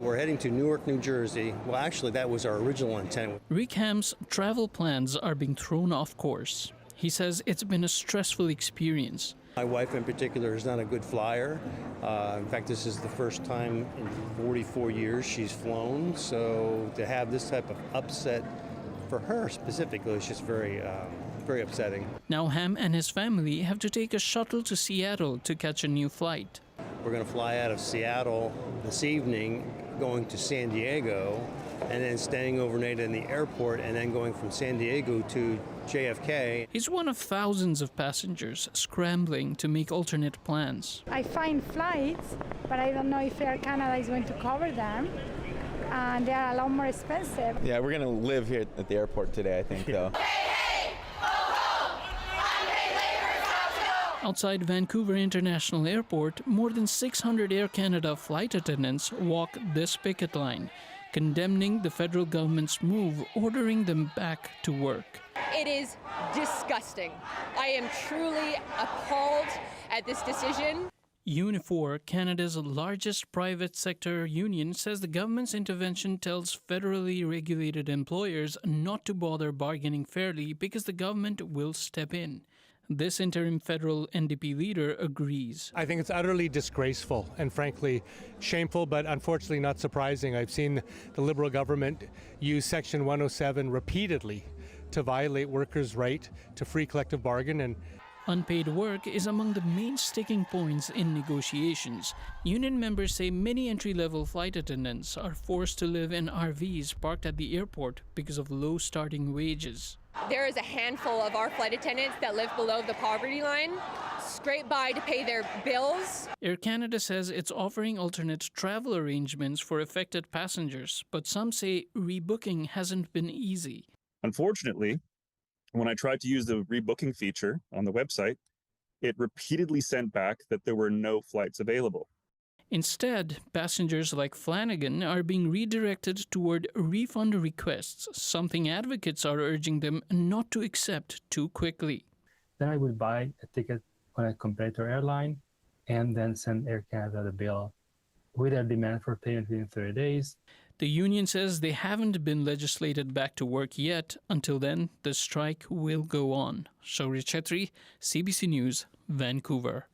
We're heading to Newark, New Jersey. Well, actually, that was our original intent. Rick Ham's travel plans are being thrown off course. He says it's been a stressful experience. My wife in particular is not a good flyer. In fact, this is the first time in 44 years she's flown. So to have this type of upset for her specifically is just very upsetting. Now Ham and his family have to take a shuttle to Seattle to catch a new flight. We're going to fly out of Seattle this evening, going to San Diego, and then staying overnight in the airport, and then going from San Diego to JFK. He's one of thousands of passengers scrambling to make alternate plans. I find flights, but I don't know if Air Canada is going to cover them, and they are a lot more expensive. Yeah, we're going to live here at the airport today, I think, though. Outside Vancouver International Airport, more than 600 Air Canada flight attendants walk this picket line, condemning the federal government's move, ordering them back to work. It is disgusting. I am truly appalled at this decision. Unifor, Canada's largest private sector union, says the government's intervention tells federally regulated employers not to bother bargaining fairly because the government will step in. This interim federal NDP leader agrees. I think it's utterly disgraceful and frankly shameful, but unfortunately not surprising. I've seen the Liberal government use Section 107 repeatedly to violate workers' right to free collective bargain. And unpaid work is among the main sticking points in negotiations. Union members say many entry-level flight attendants are forced to live in RVs parked at the airport because of low starting wages. There is a handful of our flight attendants that live below the poverty line, scrape by to pay their bills. Air Canada says it's offering alternate travel arrangements for affected passengers, but some say rebooking hasn't been easy. Unfortunately, when I tried to use the rebooking feature on the website, it repeatedly sent back that there were no flights available. Instead, passengers like Flanagan are being redirected toward refund requests, something advocates are urging them not to accept too quickly. Then I would buy a ticket on a competitor airline and then send Air Canada the bill with a demand for payment within 30 days. The union says they haven't been legislated back to work yet. Until then, the strike will go on. Shaurya Kshatri, CBC News, Vancouver.